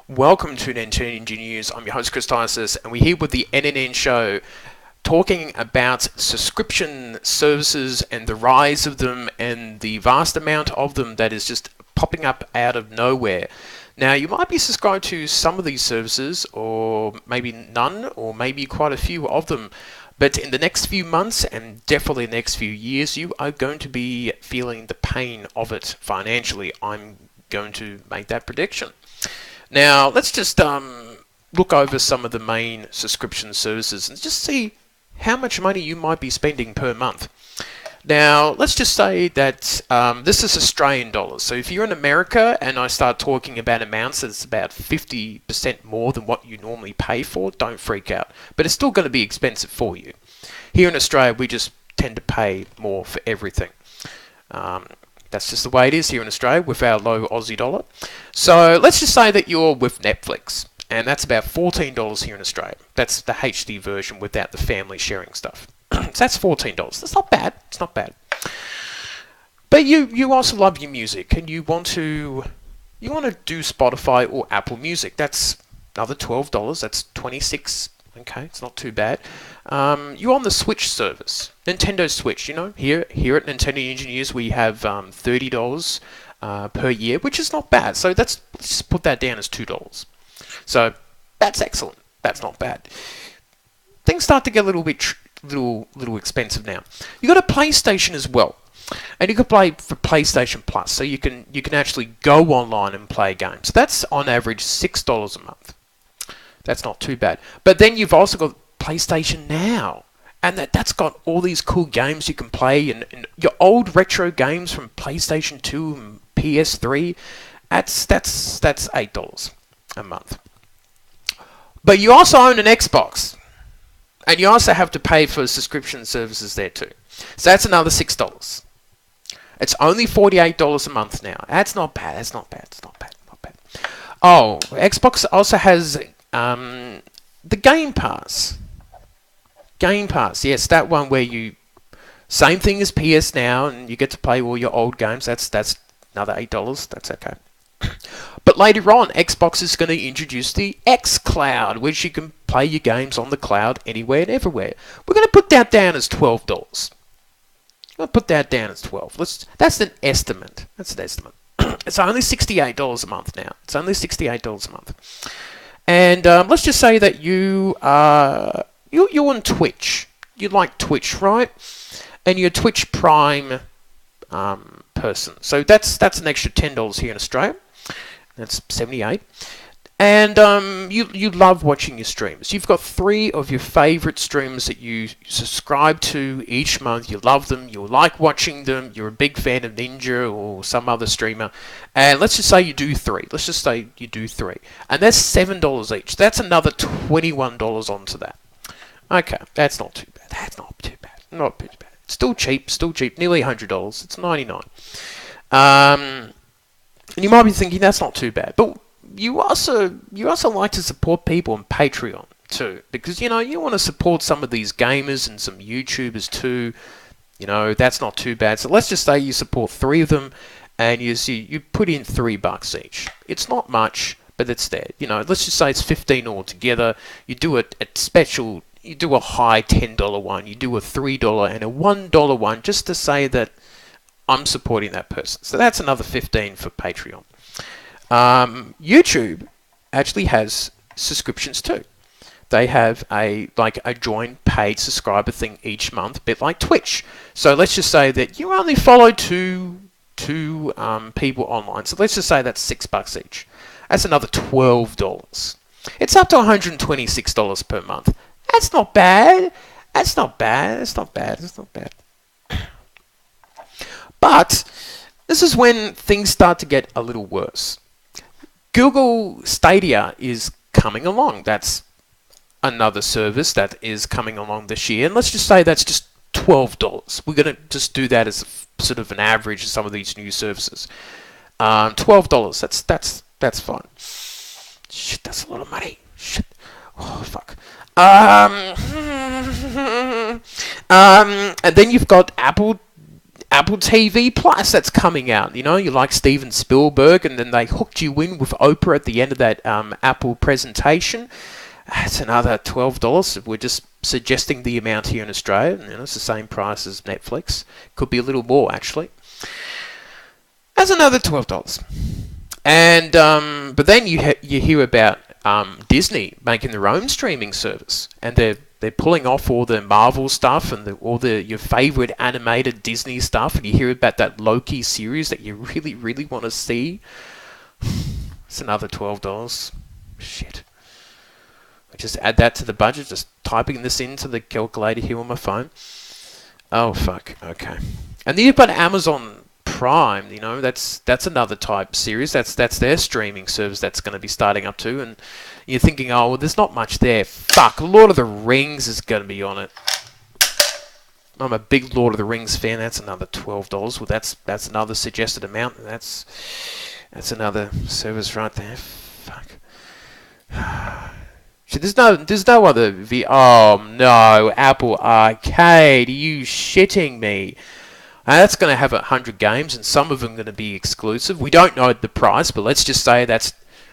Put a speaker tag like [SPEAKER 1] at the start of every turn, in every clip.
[SPEAKER 1] Welcome to NNN News. I'm your host, Chris Tysis, and we're here with the NNN show talking about subscription services and the rise of them and the vast amount of them that is just popping up out of nowhere. Now, you might be subscribed to some of these services, or maybe none, or maybe quite a few of them. But in the next few months, and definitely the next few years, you are going to be feeling the pain of it financially. I'm going to make that prediction. Now, let's just look over some of the main subscription services and just see how much money you might be spending per month. Now, let's just say that this is Australian dollars. So if you're in America and I start talking about amounts that's about 50% more than what you normally pay for, don't freak out. But it's still going to be expensive for you. Here in Australia, we just tend to pay more for everything. That's just the way it is here in Australia with our low Aussie dollar. So let's just say that you're with Netflix, and that's about $14 here in Australia. That's the HD version without the family sharing stuff. So that's $14. That's not bad. It's not bad. But you also love your music, and you want to do Spotify or Apple Music. That's another $12. That's $26. Okay, it's not too bad. You're on the Switch service, Nintendo Switch. You know, here at Nintendo Engineers we have $30 per year, which is not bad. So let's just put that down as $2. So that's excellent. That's not bad. Things start to get a little bit little expensive now. You got a PlayStation as well, and you can play for PlayStation Plus, so you can actually go online and play games. So that's on average $6 a month. That's not too bad. But then you've also got PlayStation Now, and that's got all these cool games you can play, and your old retro games from PlayStation 2 and PS3. That's $8 a month. But you also own an Xbox, and you also have to pay for subscription services there too. So that's another $6. It's only $48 a month now. That's not bad. That's not bad. It's not bad. Not bad. Oh, Xbox also has the Game Pass. Game Pass, yes, that one where you same thing as PS Now, and you get to play all your old games. That's another $8. That's okay. But later on, Xbox is going to introduce the X Cloud, which you can play your games on the cloud anywhere and everywhere. We're going to put that down as $12. I'll put that down as 12. That's an estimate. That's an estimate. It's only $68 a month now. It's only $68 a month. And let's just say that you're on Twitch. You like Twitch, right? And you're a Twitch Prime person. So that's an extra $10 here in Australia. That's $78. And you love watching your streams. You've got 3 of your favorite streamers that you subscribe to each month. You love them. You like watching them. You're a big fan of Ninja or some other streamer. And let's just say you do 3. Let's just say you do 3. And that's $7 each. That's another $21 onto that. Okay, that's not too bad. That's not too bad. Not too bad. It's still cheap. Still cheap. Nearly $100. It's $99. And you might be thinking that's not too bad. But you also like to support people on Patreon too, because you want to support some of these gamers and some YouTubers too. That's not too bad. So let's just say you support 3 of them, and you put in $3 each. It's not much, but it's there. Let's just say it's 15 altogether. You do it at special. You do a high $10 one. You do a $3 and a $1 one, just to say that I'm supporting that person. So that's another 15 for Patreon. YouTube actually has subscriptions too. They have a joint paid subscriber thing each month, a bit like Twitch. So let's just say that you only follow two people online. So let's just say that's $6 each. That's another $12. It's up to $126 per month. That's not bad. That's not bad. That's not bad. That's not bad. But this is when things start to get a little worse. Google Stadia is coming along. That's another service that is coming along this year. And let's just say that's just $12. We're going to just do that as sort of an average of some of these new services. $12. That's fine. Shit, that's a lot of money. Shit. Oh, fuck. And then you've got Apple Apple TV Plus that's coming out. You know, you like Steven Spielberg, and then they hooked you in with Oprah at the end of that Apple presentation. That's another $12. We're just suggesting the amount here in Australia. You know, it's the same price as Netflix. Could be a little more, actually. That's another $12. And but then you hear about Disney making their own streaming service, and they're pulling off all the Marvel stuff and all your favorite animated Disney stuff, and you hear about that Loki series that you really, really want to see. It's another $12. Shit. I just add that to the budget, just typing this into the calculator here on my phone. Oh, fuck. Okay. And then you've got Amazon Prime, you know, that's another type series. That's their streaming service that's going to be starting up too. And you're thinking, oh, well, there's not much there. Fuck, Lord of the Rings is going to be on it. I'm a big Lord of the Rings fan. That's another $12. Well, that's another suggested amount. That's another service right there. Fuck. There's no other Oh no, Apple Arcade. Are you shitting me? That's going to have 100 games, and some of them are going to be exclusive. We don't know the price, but let's just say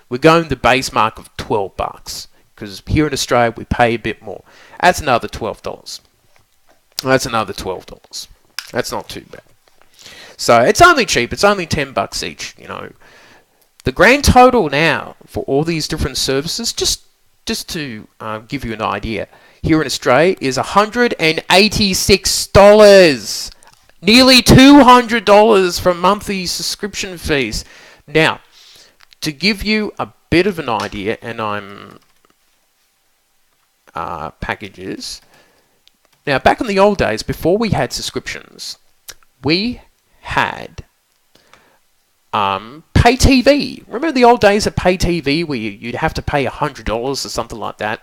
[SPEAKER 1] we're going the base mark of $12, because here in Australia we pay a bit more. That's another $12. That's another $12. That's not too bad. So it's only cheap. It's only $10 each. You know, the grand total now for all these different services, just to give you an idea, here in Australia is $186. Nearly $200 for monthly subscription fees. Now, to give you a bit of an idea, and I'm packages. Now, back in the old days, before we had subscriptions, we had pay TV. Remember the old days of pay TV where you'd have to pay $100 or something like that?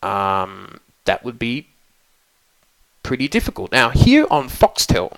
[SPEAKER 1] That would be pretty difficult. Now, here on Foxtel,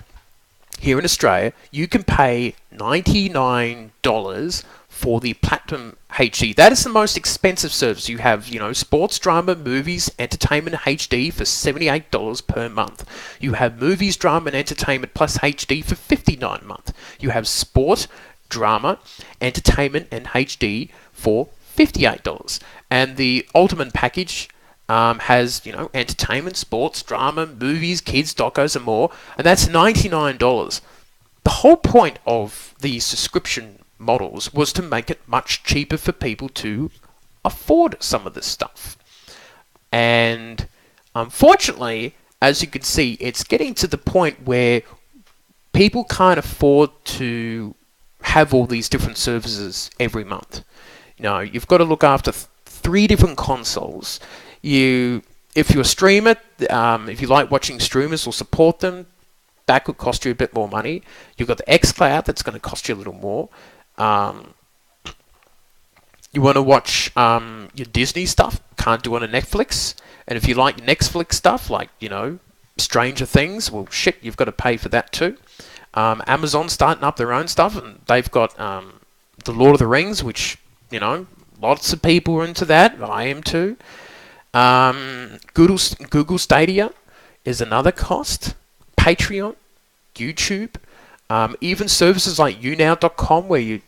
[SPEAKER 1] here in Australia, you can pay $99 for the Platinum HD. That is the most expensive service. You have, you know, sports, drama, movies, entertainment HD for $78 per month. You have movies, drama, and entertainment plus HD for $59 a month. You have sport, drama, entertainment, and HD for $58. And the ultimate package has, you know, entertainment, sports, drama, movies, kids, docos, and more, and that's $99. The whole point of the subscription models was to make it much cheaper for people to afford some of this stuff. And unfortunately, as you can see, it's getting to the point where people can't afford to have all these different services every month. You know, you've got to look after 3 different consoles. If you're a streamer, if you like watching streamers or support them, that could cost you a bit more money. You've got the xCloud, that's going to cost you a little more. You want to watch your Disney stuff, can't do it on Netflix. And if you like Netflix stuff, like, you know, Stranger Things, well, shit, you've got to pay for that too. Amazon's starting up their own stuff, and they've got the Lord of the Rings, which, you know, lots of people are into that. I am too. Google Stadia is another cost. Patreon, YouTube, even services like YouNow.com, where you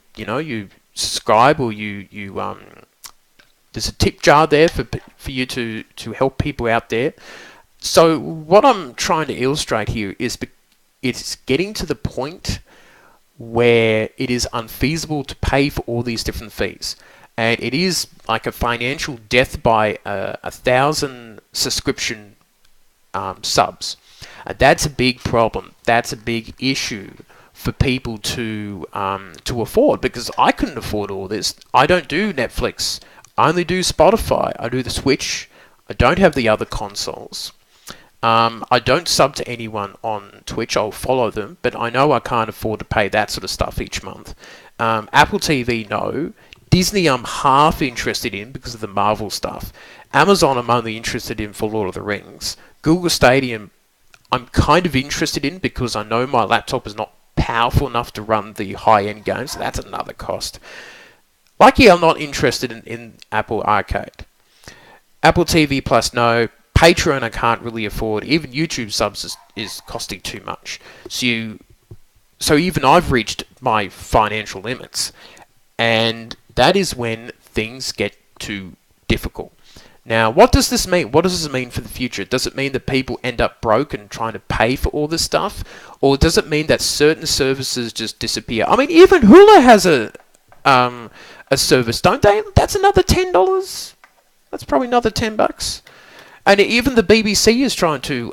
[SPEAKER 1] subscribe, or there's a tip jar there for you to help people out there. So what I'm trying to illustrate here is it's getting to the point where it is unfeasible to pay for all these different fees. And it is like a financial death by 1,000 subscription subs. That's a big problem. That's a big issue for people to afford, because I couldn't afford all this. I don't do Netflix. I only do Spotify. I do the Switch. I don't have the other consoles. I don't sub to anyone on Twitch. I'll follow them, but I know I can't afford to pay that sort of stuff each month. Apple TV, no. Disney, I'm half interested in because of the Marvel stuff. Amazon, I'm only interested in for Lord of the Rings. Google Stadia, I'm kind of interested in because I know my laptop is not powerful enough to run the high-end games, so that's another cost. Lucky I'm not interested in Apple Arcade. Apple TV Plus, no. Patreon I can't really afford. Even YouTube subs is costing too much. So even I've reached my financial limits, and that is when things get too difficult. Now, what does this mean? What does this mean for the future? Does it mean that people end up broke and trying to pay for all this stuff? Or does it mean that certain services just disappear? I mean, even Hulu has a service, don't they? That's another $10. That's probably another $10. And even the BBC is trying to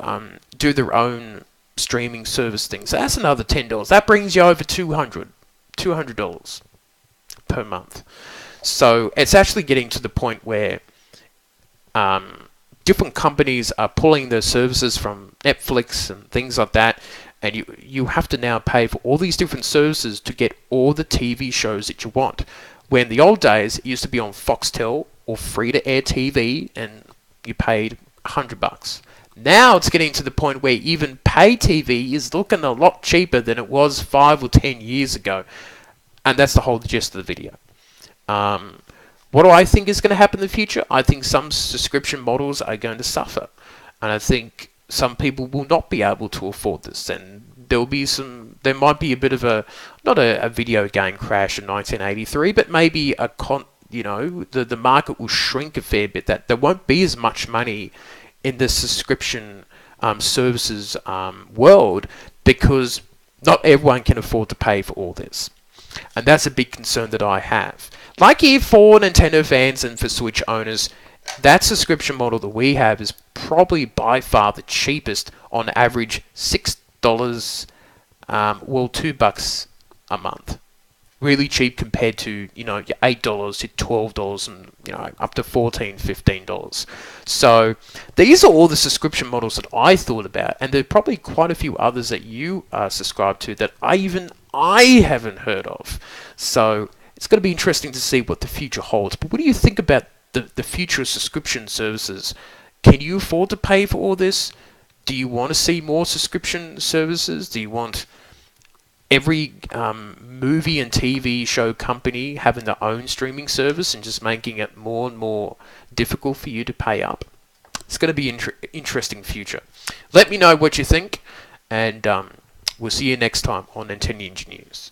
[SPEAKER 1] do their own streaming service thing. So that's another $10. That brings you over $200 per month. So it's actually getting to the point where different companies are pulling their services from Netflix and things like that, and you have to now pay for all these different services to get all the TV shows that you want. When the old days, it used to be on Foxtel or free-to-air TV, and you paid $100. Now it's getting to the point where even pay TV is looking a lot cheaper than it was 5 or 10 years ago, and that's the whole gist of the video. What do I think is going to happen in the future? I think some subscription models are going to suffer, and I think some people will not be able to afford this, and there might be a bit of not a video game crash in 1983, but maybe the market will shrink a fair bit, that there won't be as much money in the subscription services world, because not everyone can afford to pay for all this. And that's a big concern that I have. Like here for Nintendo fans and for Switch owners, that subscription model that we have is probably by far the cheapest, on average $6, $2 a month. Really cheap compared to, your $8 to $12 and, up to $14, $15. So these are all the subscription models that I thought about, and there are probably quite a few others that you are subscribed to that I haven't heard of. So it's going to be interesting to see what the future holds. But what do you think about the future of subscription services? Can you afford to pay for all this? Do you want to see more subscription services? Do you want every movie and TV show company having their own streaming service and just making it more and more difficult for you to pay up? It's going to be an interesting future. Let me know what you think, and we'll see you next time on Nintendo News.